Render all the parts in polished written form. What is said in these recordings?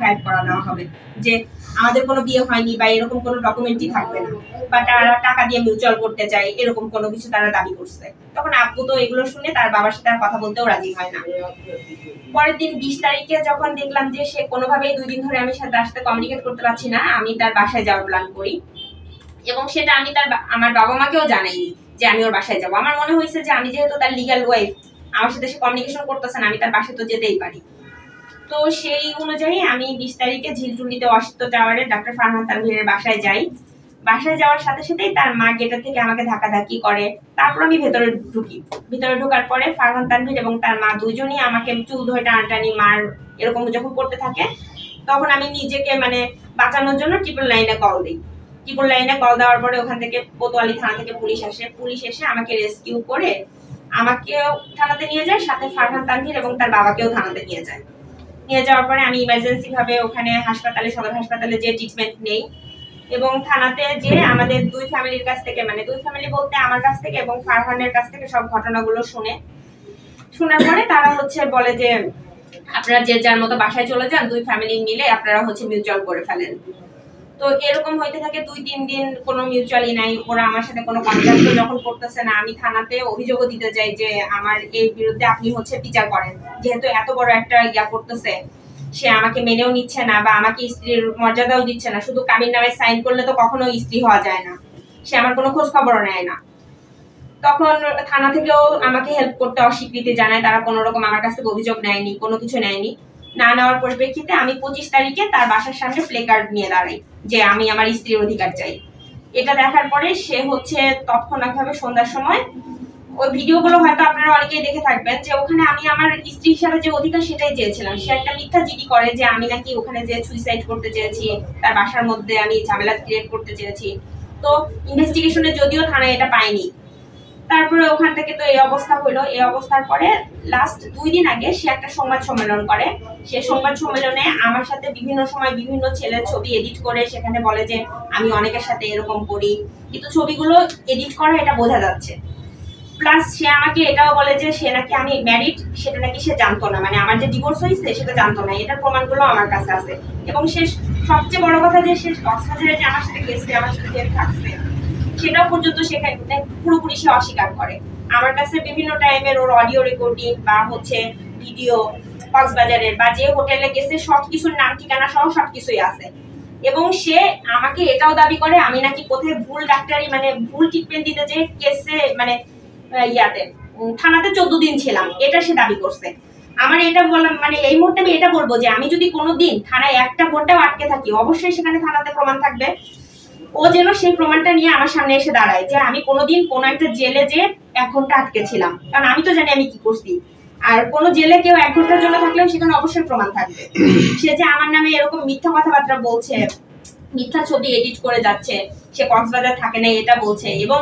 গায়েব করা দেওয়া হবে, যে আমাদের কোনো বিয়ে হয়নি বা এরকম কোনো ডকুমেন্টই থাকবে না, বা তারা টাকা দিয়ে মিউচুয়াল করতে চায় এরকম কোনো কিছু তারা দাবি করছে। তখন আব্বু তো এগুলো শুনে তার বাবার সাথে আর কথা বলতেও রাজি হয় না। পরের দিন 20 তারিখে যখন দেখলাম যে সে কোনোভাবেই 2 দিন ধরে আমি তার সাথে কমিউনিকেট করতে পারছি না, আমি তার বাসায় যাওয়ার প্ল্যান করি, এবং সেটা আমি আমার বাবা মাকেও জানাইনি যে আমি ওর বাসায় যাবো। আমার মনে হয়েছে যে আমি যেহেতু তার লিগ্যাল ওয়াইফ, আমার সাথে সে কমিউনিকেশন করতেছে না, আমি তার বাসায় তো যেতেই পারি। তো সেই অনুযায়ী আমি 20 তারিখে ঝিলটুলিতে অসিত টাওয়ারে ডাক্তার ফারহান তানভীরের বাসায় যাই। বাসায় যাওয়ার সাথে সাথেই তার মা গেটের থেকে আমাকে ধাক্কাধাক্কি করে, তারপর আমি ভেতরে ঢুকি। ভিতরে ঢোকার পরে ফারহান তানভীর এবং তার মা দুজনই আমাকে চুল ধরে টানাটানি মার এরকম যখন করতে থাকে, তখন আমি নিজেকে মানে বাঁচানোর জন্য 999-এ কল দিই। 999-এ কল দেওয়ার পরে ওখান থেকে কোতোয়ালি থানা থেকে পুলিশ আসে। পুলিশ এসে আমাকে রেস্কিউ করে আমাকে থানাতে নিয়ে যায়, সাথে ফারহান তানভীর এবং তার বাবাকেও থানাতে নিয়ে যায়। নিয়ে যাওয়ার পরে আমি ইমার্জেন্সি ভাবে ওখানে হাসপাতালে, সদর হাসপাতালে যে ট্রিটমেন্ট নেই, এবং থানাতে যে আমাদের 2 ফ্যামিলির কাছ থেকে, মানে 2 ফ্যামিলি বলতে আমার কাছ থেকে এবং ফারহানের কাছ থেকে সব ঘটনাগুলো শোনার পরে তারা বলে যে আপনারা যে যার মতো বাসায় চলে যান, 2 ফ্যামিলি মিলে আপনারা মিউচুয়াল করে ফেলেন। তো এরকম হইতে থাকে 2-3 দিন, কোনো মিউচুয়ালি নাই। ওরা আমার সাথে কোনো কন্ট্যাক্ট যখন করতেছে না, আমি থানাতে অভিযোগও দিতে যাই যে আমার এই বিরুদ্ধে আপনি বিচার করেন, যেহেতু এত বড় একটা ইয়া করতেছে, সে আমাকে মেনেও নিচ্ছে না বা আমাকে স্ত্রীর মর্যাদাও দিচ্ছে না। শুধু কামির নামে সাইন করলে তো কখনো স্ত্রী হওয়া যায় না, সে আমার কোনো খোঁজ খবরও নেয় না। তখন থানা থেকেও আমাকে হেল্প করতে অস্বীকৃতি জানায়, তারা কোনো রকম আমার কাছ থেকে অভিযোগ নেয়নি, কোনো কিছু নেয়নি। না নেওয়ার পরিপ্রেক্ষিতে আমি 25 তারিখে তার বাসার সামনে প্লে কার্ড নিয়ে দাঁড়াই যে আমি আমার স্ত্রীর অধিকার চাই। এটা দেখার পরে সে তৎক্ষণাৎ ভাবে সন্ধ্যার সময়, ওই ভিডিওগুলো হয়তো আপনারা অনেকেই দেখে থাকবেন, যে ওখানে আমি আমার স্ত্রী হিসাবে যে অধিকার সেটাই চেয়েছিলাম। সে একটা মিথ্যা জিডি করে যে আমি নাকি ওখানে যে সুইসাইড করতে চেয়েছি, তার বাসার মধ্যে আমি ঝামেলা ক্রিয়েট করতে চেয়েছি। তো ইনভেস্টিগেশনে যদিও থানায় এটা পায়নি, তারপরে ওখান থেকে তো এই অবস্থা হলো। এই অবস্থার পরে লাস্ট 2 দিন আগে সে একটা সংবাদ সম্মেলন করে। সে সংবাদ সম্মেলনে আমার সাথে বিভিন্ন সময় বিভিন্ন ছেলের ছবি এডিট করে সেখানে বলে যে আমি অনেকের সাথে এরকম করি, কিন্তু ছবিগুলো এডিট করা এটা বোঝা যাচ্ছে। প্লাস সে আমাকে এটাও বলে যে সে নাকি আমি ম্যারিড, সেটা নাকি সে জানতো না, মানে আমার যে ডিভোর্স হয়েছে সেটা জানতো না। এটার প্রমাণগুলো আমার কাছে আছে। এবং সে সবচেয়ে বড় কথা যে সে কক্সবাজারে যে আমার সাথে গেছে, আমার সাথে থাকছে, সেটাও পর্যন্ত সেখানে পুরোপুরি সে অস্বীকার করে। আমার কাছে বিভিন্ন টাইমের ওর অডিও রেকর্ডিং বা ভিডিও কক্সবাজারের বা যে হোটেলে গেছে সবকিছুর নাম ঠিকানা সহ সবকিছুই আছে। এবং সে আমাকে এটাও দাবি করে আমি নাকি কোথায় ভুল ডাক্তারি, মানে ভুল ট্রিটমেন্ট দিতে যে কেসে, মানে থানাতে 14 দিন ছিলাম, এটা সে দাবি করছে। আমার এটা বললাম, মানে এই মুহূর্তে আমি এটা বলবো যে আমি যদি কোনোদিন থানায় 1টা ঘন্টাও আটকে থাকি, অবশ্যই সেখানে থানাতে প্রমাণ থাকবে। ও যেন সেই প্রমাণটা নিয়ে আমার সামনে এসে দাঁড়ায় যে আমি কোনোদিন কোনো একটা জেলে যে 1 ঘন্টা আটকে ছিলাম, কারণ আমি তো জানি আমি কি করছি। আর কোন জেলে কেউ 1 ঘন্টার জন্য থাকলেও সেখানে অবশ্যই প্রমাণ থাকবে। সে যে আমার নামে এরকম মিথ্যা কথাবার্তা বলছে, মিথ্যা ছবি এডিট করে যাচ্ছে, সে কক্সবাজার থাকে না এটা বলছে, এবং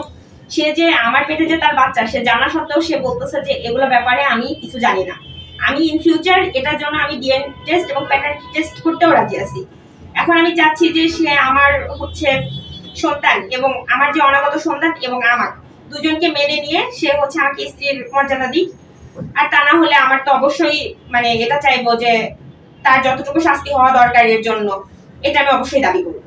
সে যে আমার পেটে যে তার বাচ্চা সে জানা সত্ত্বেও সে বলতেছে যে এগুলো ব্যাপারে আমি কিছু জানি না। আমি ইন ফিউচার এটার জন্য আমি ডিএনএ টেস্ট এবং প্যাটার্নিটি টেস্ট করতেও রাজি আছি। এখন আমি চাচ্ছি যে সে আমার সন্তান এবং আমার যে অনাগত সন্তান এবং আমার দুজনকে মেনে নিয়ে সে আমাকে স্ত্রীর মর্যাদা দিক। আর তা না হলে আমার তো অবশ্যই মানে এটা চাইবো যে তার যতটুকু শাস্তি হওয়া দরকার এর জন্য, এটা আমি অবশ্যই দাবি করব।